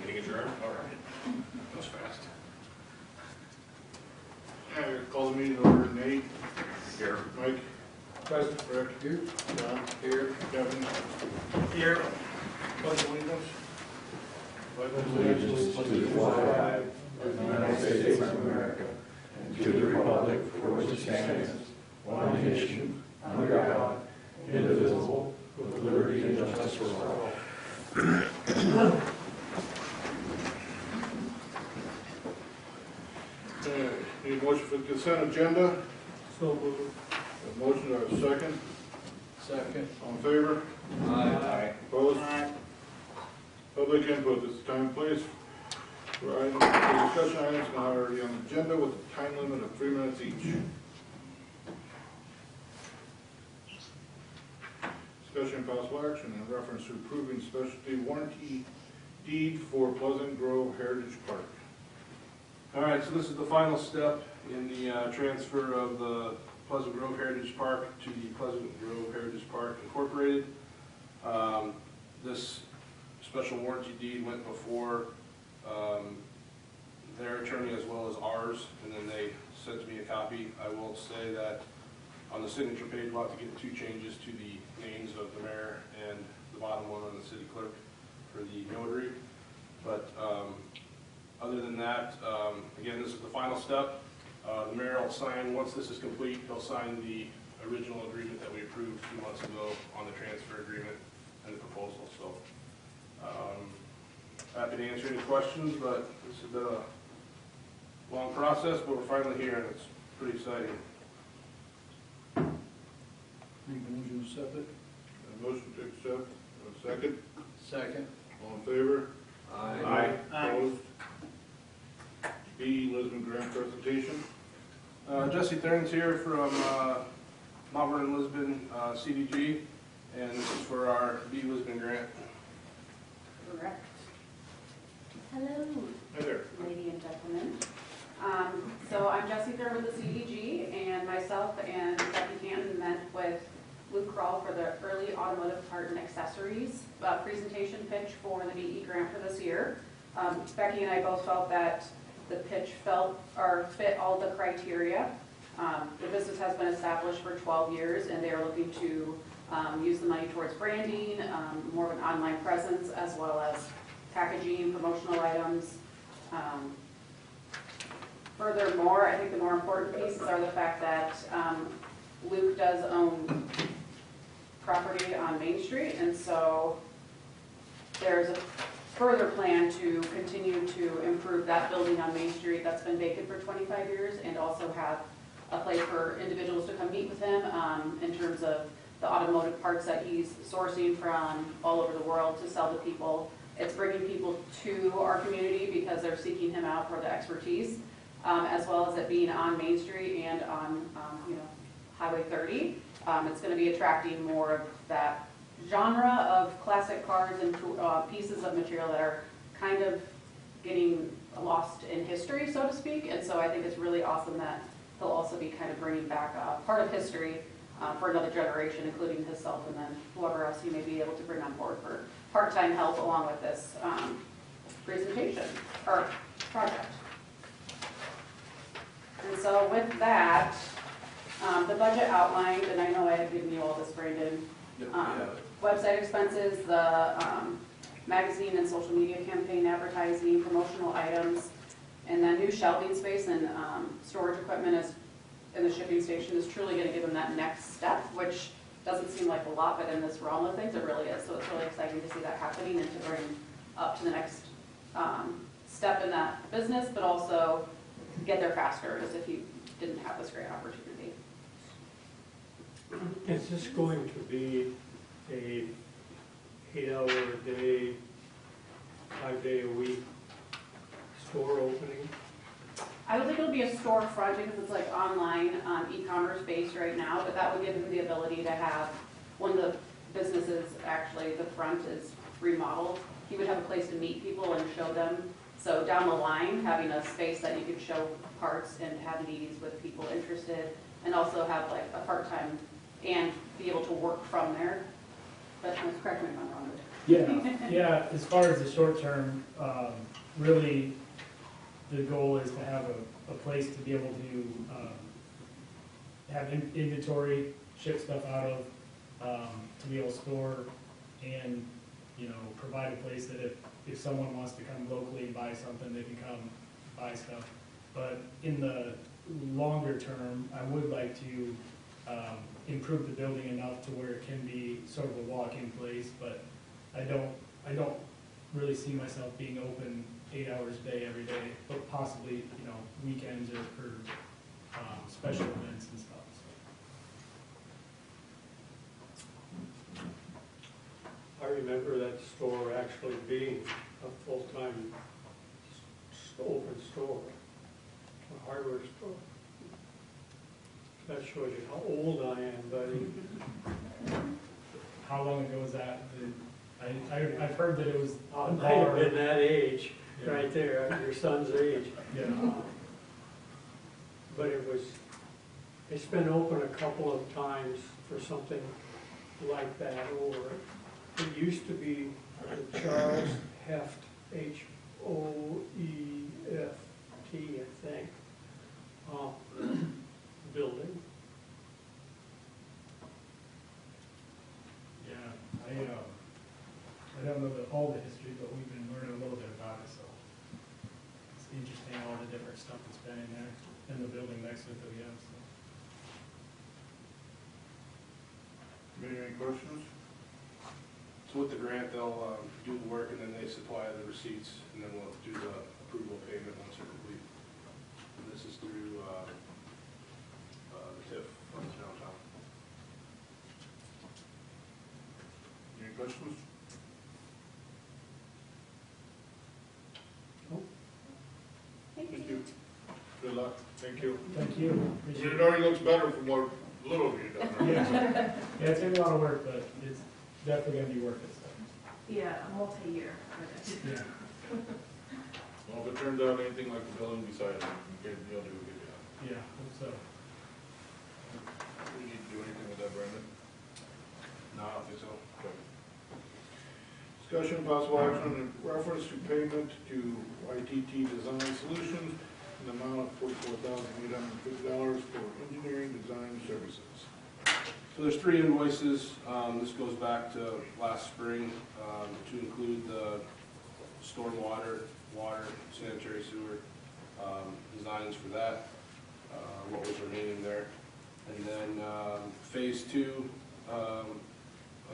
Meeting adjourned? All right. That was fast. Call the meeting over at 8. Here. Mike? Present. Rick? Here. John? Here. Kevin? Here. Pledge allegiance. Allegiance to the flag of the United States of America and to the republic for which it stands, one nation, under God, indivisible, with liberty and justice for all. Need a motion for the consent agenda? So moved. A motion, do I have a second? Second. All in favor? Aye. Opposed? Public input, this is time, please. For discussion items now already on the agenda with a time limit of 3 minutes each. Discussion and possible action in reference to approving specialty warranty deed for Pleasant Grove Heritage Park. All right, so this is the final step in the transfer of the Pleasant Grove Heritage Park to the Pleasant Grove Heritage Park Incorporated. This special warranty deed went before their attorney as well as ours, and then they sent me a copy. I will say that on the signature page, we'll have to get 2 changes to the names of the mayor and the bottom one on the city clerk for the notary. But other than that, again, this is the final step. The mayor will sign, once this is complete, he'll sign the original agreement that we approved 2 months ago on the transfer agreement and the proposal. So happy to answer any questions, but this has been a long process, but we're finally here and it's pretty exciting. Make a motion to accept it. A motion to accept, a second. Second. All in favor? Aye. Opposed? B, Lisbon grant presentation. Jesse Thurns here from Mount Vernon-Lisbon CDG, and this is for our B Lisbon grant. Correct. Hello, Hi there. ladies and gentlemen. So I'm Jessie Thurn with the CDG, and myself and Becky Canton met with Luke Kroll for the early automotive part and accessories presentation pitch for the BE grant for this year. Becky and I both felt that the pitch fit all the criteria. The business has been established for 12 years, and they are looking to use the money towards branding, more of an online presence, as well as packaging, promotional items. Furthermore, I think the more important pieces are the fact that Luke does own property on Main Street, and so there's a further plan to continue to improve that building on Main Street that's been vacant for 25 years, and also have a place for individuals to come meet with him in terms of the automotive parts that he's sourcing from all over the world to sell to people. It's bringing people to our community because they're seeking him out for the expertise, as well as it being on Main Street and on Highway 30. It's going to be attracting more of that genre of classic cars and pieces of material that are kind of getting lost in history, so to speak. And so I think it's really awesome that he'll also be kind of bringing back part of history for another generation, including himself and then whoever else he may be able to bring on board for part-time help along with this presentation or project. And so with that, the budget outlined, and I know I have given you all this, Brandon. Website expenses, the magazine and social media campaign advertising, promotional items, and then new shelving space and storage equipment in the shipping station is truly going to give them that next step, which doesn't seem like a lot, but in this realm of things, it really is. So it's really exciting to see that happening and to bring up to the next step in that business, but also get there faster as if you didn't have this great opportunity. Is this going to be a 8-hour-a-day, 5-day-a-week store opening? I don't think it'll be a storefront because it's like online e-commerce based right now, but that would give him the ability to have, when the businesses actually, the front is remodeled, he would have a place to meet people and show them. So down the line, having a space that you could show parts and have meetings with people interested, and also have like a part-time and be able to work from there But correct me if I'm wrong. Yeah, as far as the short term, really, the goal is to have a place to be able to have inventory, ship stuff out of, to be able to store, and, you know, provide a place that if someone wants to come locally and buy something, they can come buy stuff. But in the longer term, I would like to improve the building enough to where it can be sort of a walk-in place, but I don't really see myself being open 8 hours a day, every day, but possibly, you know, weekends or special events and stuff. I remember that store actually being a full-time open store, a hardware store. That shows you how old I am, buddy. How long ago was that? I've heard that it was I a might have bar. been that age, right there, your son's age. Yeah. But it's been open a couple of times for something like that, or it used to be the Charles Heft, Hoeft, I think, building. Yeah, I don't know all the history, but we've been learning a little bit about it, so it's interesting all the different stuff that's been in there, in the building next to it that we have, so. Any questions? So with the grant, they'll do the work and then they supply the receipts and then we'll do the approval payment once they're complete. And this is through the TIF funds downtown. Any questions? Thank you. Good luck. Thank you. Thank you. Appreciate It it. already looks better from what little you've done. Yeah, it's been a lot of work, but it's definitely gonna be worth it, so. Yeah, a multi-year project. Yeah. Well, if it turns out anything like the building beside it, you'll do a good job. Yeah, hope so. Do you need to do anything with that, Brandon? No, I don't think so. Okay. Discussion, possible action in reference to payment to ITT Design Solutions in the amount of $44,850 for engineering design services. So there's 3 invoices. This goes back to last spring to include the stormwater, water, sanitary sewer designs for that, what was remaining there. And then phase 2 of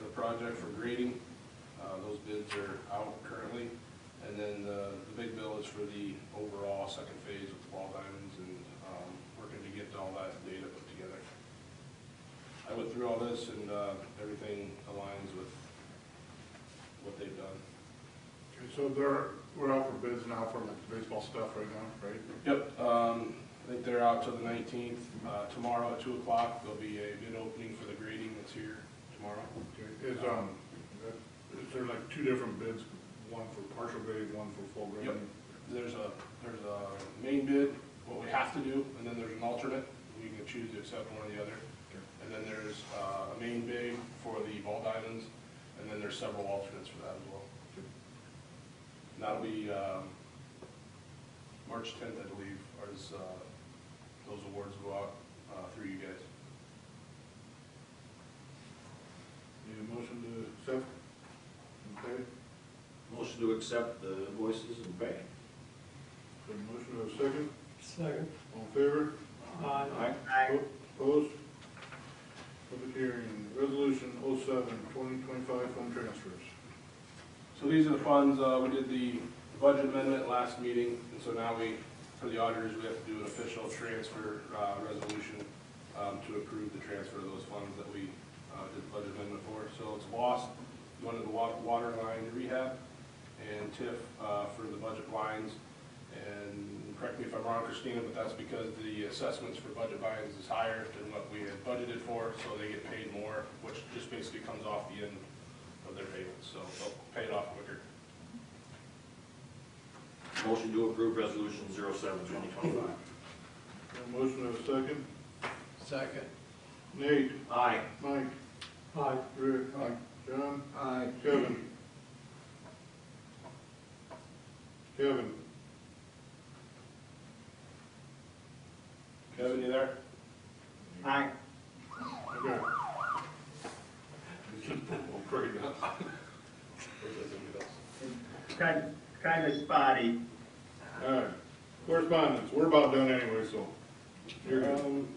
the project for grading, those bids are out currently. And then the big bill is for the overall second phase with the ball diamonds and working to get all that data put together. I went through all this and everything aligns with what they've done. Okay, so we're out for bids now for like the baseball stuff right now, right? Yep, I think they're out till the 19th. Tomorrow at 2 o'clock, there'll be a bid opening for the grading that's here tomorrow. Okay. Is there like 2 different bids, one for partial grading, one for full Yep, grading? there's a main bid, what we have to do, and then there's an alternate. We can choose to accept one or the other. And then there's a main bid for the ball diamonds, and then there's several alternates for that as well. And that'll be March 10th, I believe, as those awards go out through you guys. Need a motion to accept? Okay. Motion to accept the invoices and pay. Got a motion to a second? Second. All in favor? Aye. Opposed? Public hearing, resolution 07-2025 fund transfers. So these are the funds, we did the budget amendment last meeting, and so now for the auditors, we have to do an official transfer resolution to approve the transfer of those funds that we did the budget amendment for. So it's lost, one of the water line rehab, and TIF for the budget lines. And correct me if I'm wrong, Christina, but that's because the assessments for budget lines is higher than what we had budgeted for, so they get paid more, which just basically comes off the end of their payments, so they'll pay it off quicker. Motion to approve resolution 07-2025. Got a motion to a second? Second. Nate? Aye. Mike? Aye. Rick? Aye. John? Aye. Kevin? Kevin? Kevin, you there? Aye. Okay. Oh, great. Kind of spotty. All right. Correspondence, we're about done anyway, so. You're good.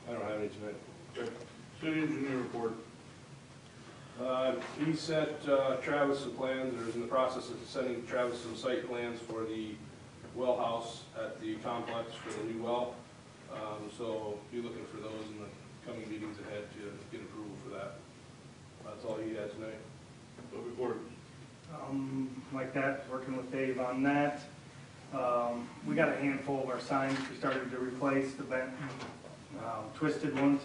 I don't have any tonight. Okay. City engineer report. He sent Travis some plans, or is in the process of sending Travis some site plans for the well house at the complex for the new well. So be looking for those in the coming meetings ahead to get approval for that. That's all he had tonight. Public works. Like that, working with Dave on that. We got a handful of our signs we started to replace, the bent, twisted ones.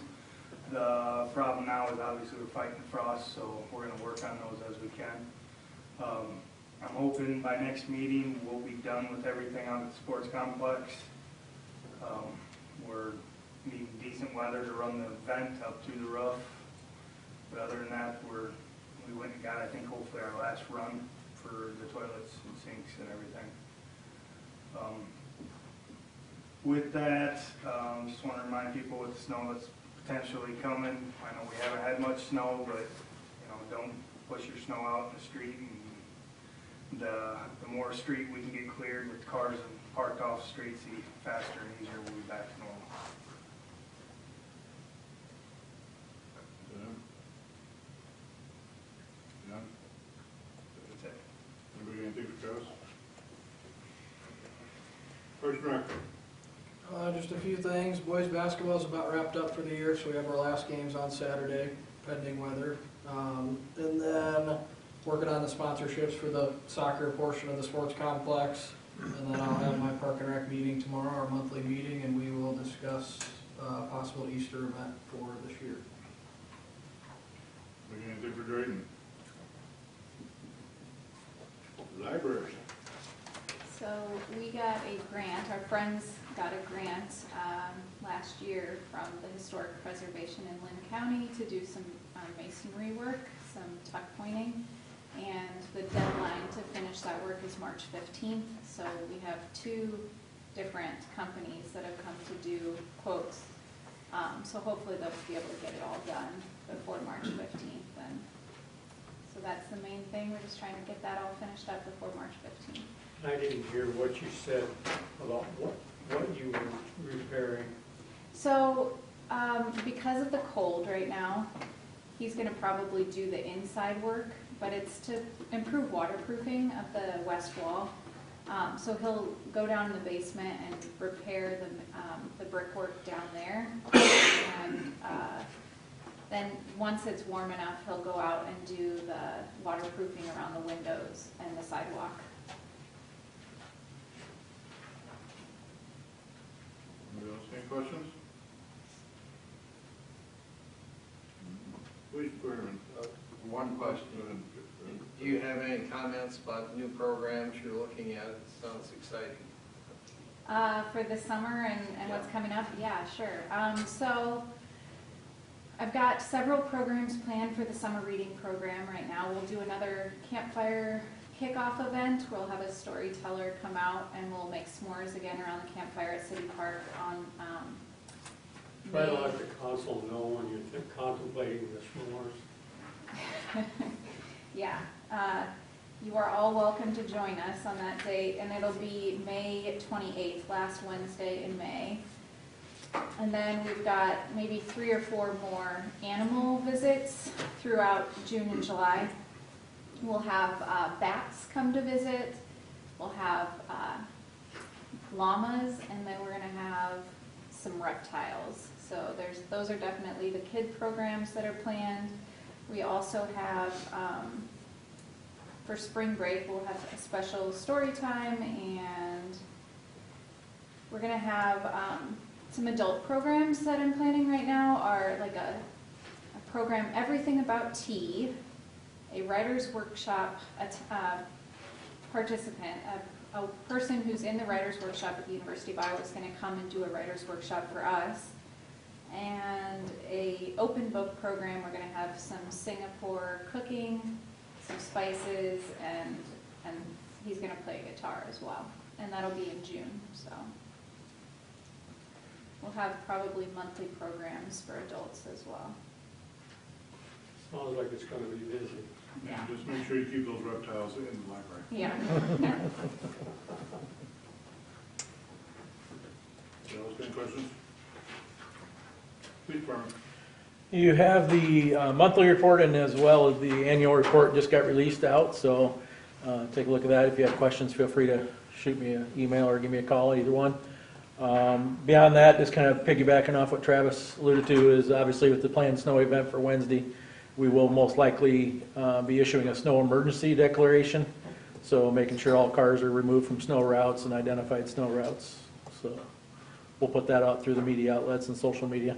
The problem now is obviously we're fighting frost, so we're gonna work on those as we can. I'm hoping by next meeting, we'll be done with everything on the sports complex. We're needing decent weather to run the vent up to the roof. But other than that, we went and got, I think, hopefully our last run for the toilets and sinks and everything. With that, just want to remind people with the snow that's potentially coming. I know we haven't had much snow, but don't push your snow out in the street. And the more street we can get cleared with cars and parked off streets, the faster and easier we'll be back to normal. Yeah. That's it. Anybody got anything for Travis? First director. Just a few things. Boys basketball is about wrapped up for the year, so we have our last games on Saturday, pending weather. And then working on the sponsorships for the soccer portion of the sports complex. And then I'll have my Park and Rec meeting tomorrow, our monthly meeting, and we will discuss a possible Easter event for this year. Anybody got anything for Drayden? Library. So we got a grant, our friends got a grant last year from the Historic Preservation in Lynn County to do some masonry work, some tuck pointing. And the deadline to finish that work is March 15th. So we have 2 different companies that have come to do quotes. So hopefully they'll be able to get it all done before March 15th. And so that's the main thing. We're just trying to get that all finished up before March 15th. I didn't hear what you said about what you were repairing. So, because of the cold right now, he's gonna probably do the inside work, but it's to improve waterproofing of the west wall. So he'll go down in the basement and repair the brickwork down there. And then once it's warm enough, he'll go out and do the waterproofing around the windows and the sidewalk. Anybody else, any questions? Police department. One question. Go ahead. Do you have any comments about new programs you're looking at? It sounds exciting. For the summer and what's coming up, yeah, sure. So I've got several programs planned for the summer reading program right now. We'll do another campfire kickoff event. We'll have a storyteller come out and we'll make s'mores again around the campfire at City Park on Try to May. let the council know when you're contemplating the s'mores. Yeah, you are all welcome to join us on that date, and it'll be May 28th, last Wednesday in May. And then we've got maybe 3 or 4 more animal visits throughout June and July. We'll have bats come to visit, we'll have llamas, and then we're gonna have some reptiles. So those are definitely the kid programs that are planned. We also have, for spring break, we'll have a special story time, and we're gonna have some adult programs that I'm planning right now are like a program, Everything About Tea, a writer's workshop, a participant, a person who's in the writer's workshop at the University of Iowa is gonna come and do a writer's workshop for us. And a open book program. We're gonna have some Singapore cooking, some spices, and he's gonna play guitar as well. And that'll be in June, so. We'll have probably monthly programs for adults as well. Sounds like it's gonna be busy. Yeah. Just make sure you keep those reptiles in the library. Yeah. Any questions? Please, Brian. You have the monthly report and as well as the annual report just got released out, so take a look at that. If you have questions, feel free to shoot me an email or give me a call, either one. Beyond that, just kind of piggybacking off what Travis alluded to, is obviously with the planned snow event for Wednesday, we will most likely be issuing a snow emergency declaration, so making sure all cars are removed from snow routes and identified snow routes. So we'll put that out through the media outlets and social media.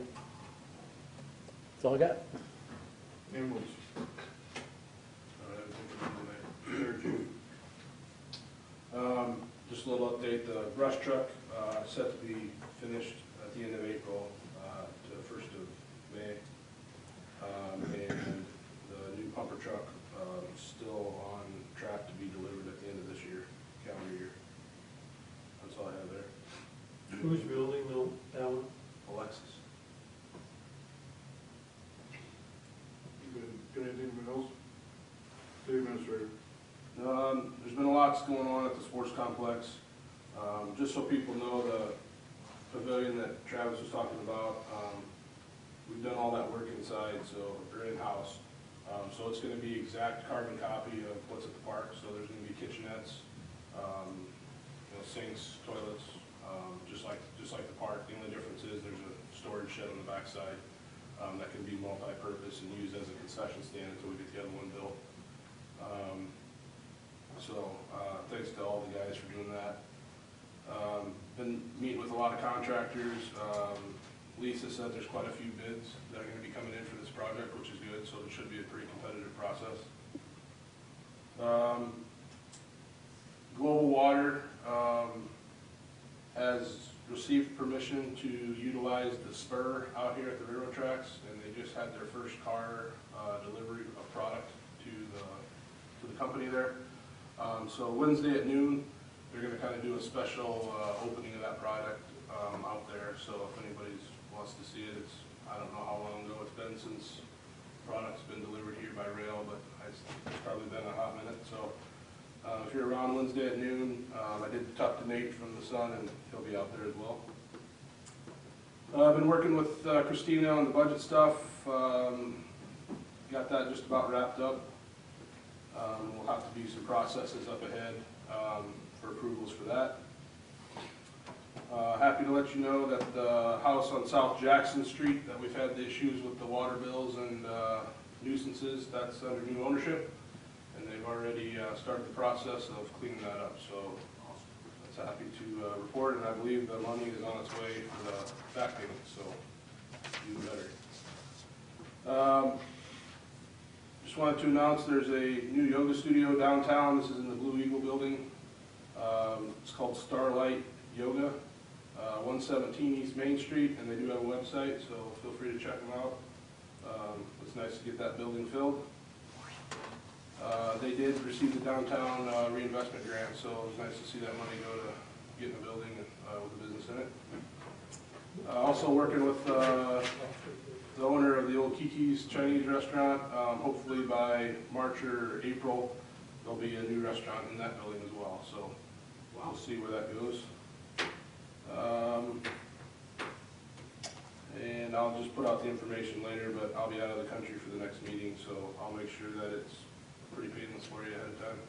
That's all I got. Ambulance. Just a little update, the brush truck set to be finished at the end of April to the 1st of May. And the new pumper truck still on track to be delivered at the end of this year, calendar year. That's all I have there. Who's building that one? Alexis. Got anything else? City Administrator. There's been a lot going on at the sports complex. Just so people know, the pavilion that Travis was talking about, we've done all that work inside, so we're in-house. So it's going to be exact carbon copy of what's at the park. So there's going to be kitchenettes, sinks, toilets, just like the park. The only difference is there's a storage shed on the backside that can be multi-purpose and used as a concession stand until we get the other one built. Thanks to all the guys for doing that. Been meeting with a lot of contractors. Lisa said there's quite a few bids that are going to be coming in for this project, which is good, so it should be a pretty competitive process. Global Water has received permission to utilize the spur out here at the railroad tracks, and they just had their first car delivery of product to the company there. So Wednesday at noon, they're going to kind of do a special opening of that product out there. So if anybody wants to see it, I don't know how long ago it's been since product's been delivered here by rail, but it's probably been a hot minute. So if you're around Wednesday at noon, I did talk to Nate from the Sun, and he'll be out there as well. I've been working with Christina on the budget stuff. Got that just about wrapped up. We'll have to be some processes up ahead for approvals for that. Happy to let you know that the house on South Jackson Street that we've had the issues with the water bills and nuisances, that's under new ownership, and they've already started the process of cleaning that up. So that's happy to report, and I believe the money is on its way for the back payment, so even better. Just wanted to announce there's a new yoga studio downtown. This is in the Blue Eagle building. It's called Starlight Yoga, 117 East Main Street, and they do have a website, so feel free to check them out. It's nice to get that building filled. They did receive the downtown reinvestment grant, so it was nice to see that money go to getting the building with the business in it. Also working with the owner of the old Kiki's Chinese restaurant. Hopefully by March or April, there'll be a new restaurant in that building as well. So we'll see where that goes. And I'll just put out the information later, but I'll be out of the country for the next meeting, so I'll make sure that it's pretty painless for you ahead of time.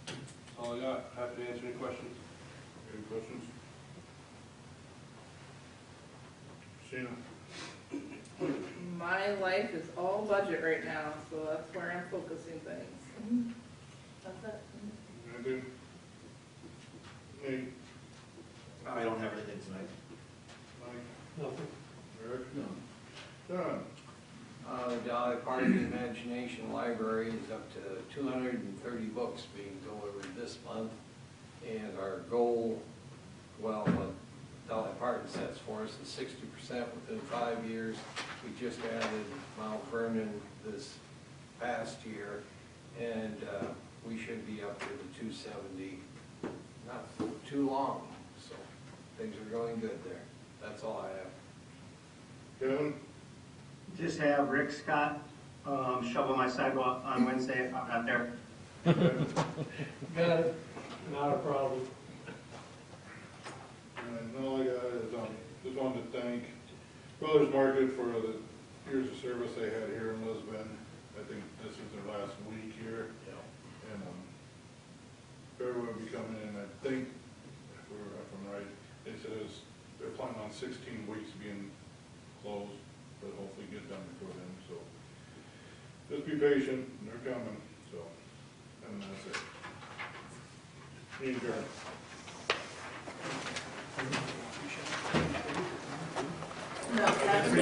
That's all I got. Happy to answer any questions. Any questions? Christina. My life is all budget right now, so that's where I'm focusing things. That's it. Anything? Nate? I don't have anything tonight. Mike? Nothing. Eric? No. John? The Dolly Park Imagination Library is up to 230 books being delivered this month. And our goal, well, Dolly Parton sets for us is 60% within 5 years. We just added Mount Vernon this past year, and we should be up to the 270, not too long, so things are going good there. That's all I have. Kevin? Just have Rick Scott shovel my sidewalk on Wednesday if I'm not there. Got it. Not a problem. And all I got is, just wanted to thank Brothers Market for the years of service they had here in Lisbon. I think this is their last week here. And everyone will be coming in, I think, if I'm right, they said they're planning on 16 weeks being closed, but hopefully get done before then, so. Just be patient, they're coming, so, and that's it. Need adjourned. No, that's